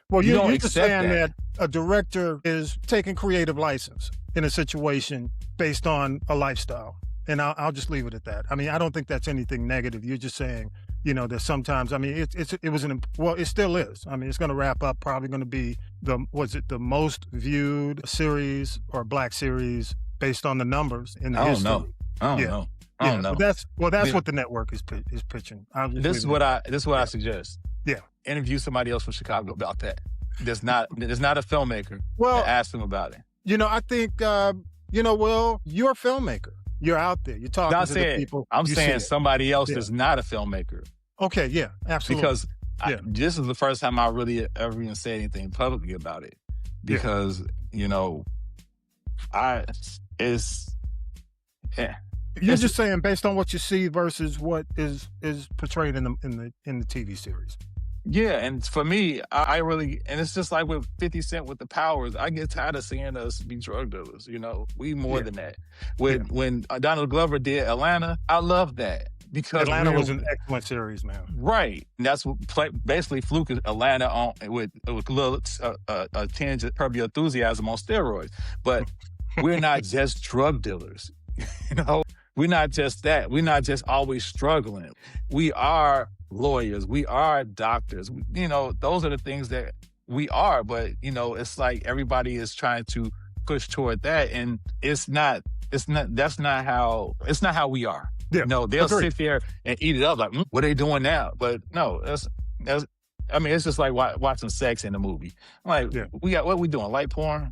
Well, you're just saying that a director is taking creative license in a situation based on a lifestyle. And I'll just leave it at that. I mean, I don't think that's anything negative. You're just saying, you know, that sometimes, I mean, it still is. I mean, it's going to wrap up, probably going to be the most viewed series or Black series based on the numbers in the history. I don't know. But that's what the network is pitching. This is what I suggest. Yeah. Interview somebody else from Chicago about that. There's not a filmmaker. Well, ask them about it. You know, I think, Will, you're a filmmaker. You're out there. You're talking to the people. I'm saying somebody else is not a filmmaker. Okay, yeah, absolutely. Because this is the first time I really ever even said anything publicly about it. Because, you know, You're just saying based on what you see versus what is portrayed in the TV series. Yeah, and for me, I really, and it's just like with 50 Cent with the Powers, I get tired of seeing us be drug dealers, you know? We more than that. When Donald Glover did Atlanta, I love that. Because Atlanta was an excellent series, man. Right. And that's what basically Fluke is Atlanta on with a little a tinge of Curb Your Enthusiasm on steroids. But we're not just drug dealers, you know? We're not just that. We're not just always struggling. We are lawyers. We are doctors. You know, those are the things that we are. But, you know, it's like everybody is trying to push toward that. And it's not how we are. Yeah, you know, they'll sit there and eat it up like, what are they doing now? But no, it's just like watching sex in a movie. I'm like, what we doing? Light porn?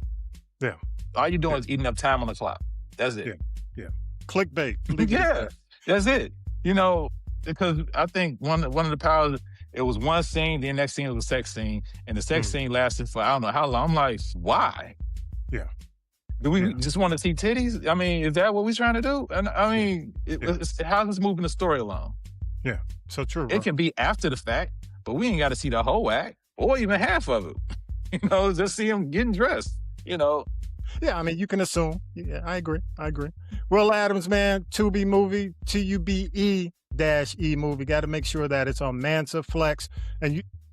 Yeah. All you doing is eating up time on the clock. That's it. Yeah. Clickbait. Yeah, that's it. You know, because I think one of the powers, it was one scene, the next scene was a sex scene, and the sex scene lasted for I don't know how long. I'm like, why? Yeah. Do we just want to see titties? I mean, is that what we're trying to do? And I mean, how's this moving the story along? Yeah, so true. Bro. It can be after the fact, but we ain't got to see the whole act or even half of it. You know, just see them getting dressed, you know. Yeah, I mean, you can assume. Yeah, I agree. Will Adams, man, Tubi movie, Tube-E movie. Got to make sure that it's on Mansa, Plex.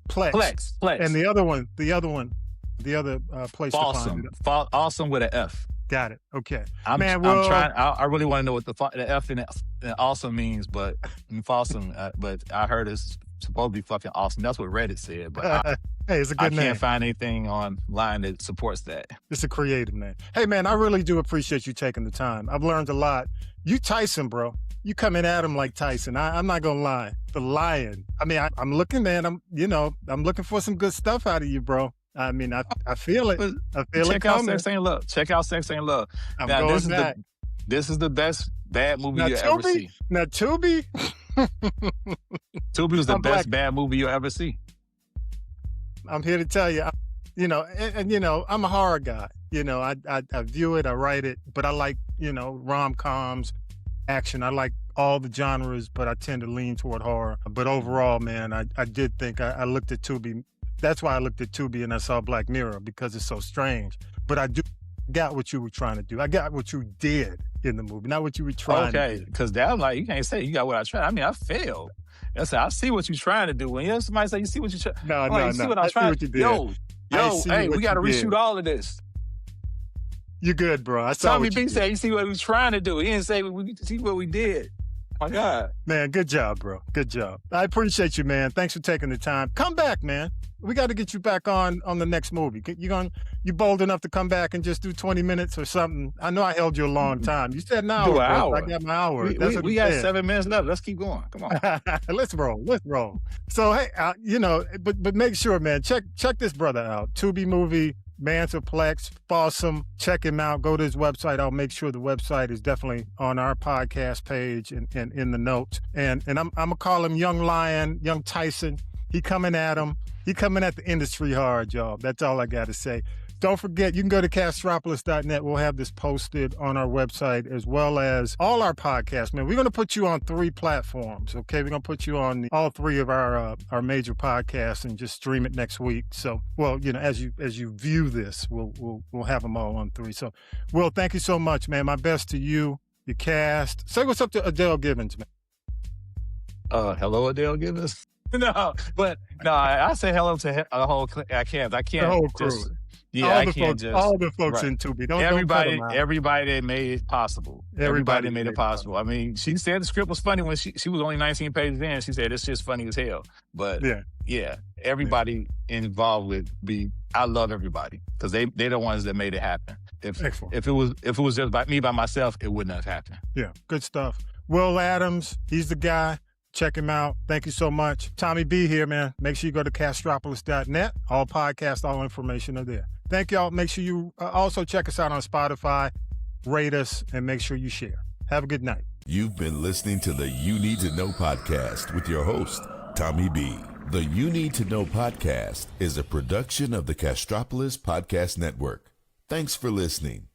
Plex. And the other place Awesome. to find it. Awesome with an F. Got it. Okay. I'm trying. I really want to know what the F and awesome means, but awesome. But I heard it's supposed to be fucking awesome. That's what Reddit said. But hey, it's a good name. I can't find anything online that supports that. It's a creative name. Hey, man, I really do appreciate you taking the time. I've learned a lot. You Tyson, bro. You coming at him like Tyson. I'm not gonna lie. The Lion. I mean, I'm looking, man. I'm looking for some good stuff out of you, bro. I mean, I feel it. I feel it coming. Check out Sex Ain't Love. I'm going back. This is the best bad movie you'll ever see. Now, Tubi? Tubi was the best bad movie you'll ever see. I'm here to tell you, I'm a horror guy. You know, I view it, I write it, but I like, rom-coms, action. I like all the genres, but I tend to lean toward horror. But overall, man, I did think I looked at Tubi. That's why I looked at Tubi and I saw Black Mirror, because it's so strange. But I do got what you were trying to do. I got what you did in the movie, not what you were trying to Okay, do. because that, like, you can't say you got what I tried. I mean, I failed. I said, I see what you're trying to do. When you somebody say, you see what you trying No, you see what I I was see trying what you did. Yo, see hey, what we got to you did. reshoot all of this. You're good, bro. I saw Tommy what you B did. said, you see what we was trying to do. He didn't say, see what we did. My God. Man, good job, bro. Good job. I appreciate you, man. Thanks for taking the time. Come back, man. We got to get you back on the next movie. You bold enough to come back and just do 20 minutes or something? I know I held you a long time. You said an hour, Do an bro. hour. I got my hour. We got 7 minutes left. Let's keep going. Come on. Let's roll. So, hey, but make sure, man, check this brother out. Tubi movie, Manterplex, awesome. Check him out. Go to his website. I'll make sure the website is definitely on our podcast page and in the notes. And I'm gonna call him Young Lion, Young Tyson. He coming at him. He coming at the industry hard, y'all. That's all I got to say. Don't forget, you can go to castropolis.net. We'll have this posted on our website as well as all our podcasts, man. We're going to put you on 3 platforms, okay? We're going to put you on all 3 of our major podcasts and just stream it next week. So, well, as you view this, we'll have them all on 3. So, Will, thank you so much, man. My best to you, your cast. Say what's up to Adele Givens, man. Hello, Adele Givens. No, I say hello to the whole. I can't. The whole crew. Just. Yeah, I can't just. All the folks right. in Tubi. Everybody don't that made it possible. Everybody made it possible. I mean, she said the script was funny when she was only 19 pages in. She said it's just funny as hell. But yeah, everybody involved with I love everybody because they're the ones that made it happen. If it was just by myself, it wouldn't have happened. Yeah, good stuff. Will Adams, he's the guy. Check him out. Thank you so much. Tommy B here, man. Make sure you go to castropolis.net. All podcasts, all information are there. Thank y'all. Make sure you also check us out on Spotify, rate us, and make sure you share. Have a good night. You've been listening to the You Need to Know podcast with your host, Tommy B. The You Need to Know podcast is a production of the Castropolis Podcast Network. Thanks for listening.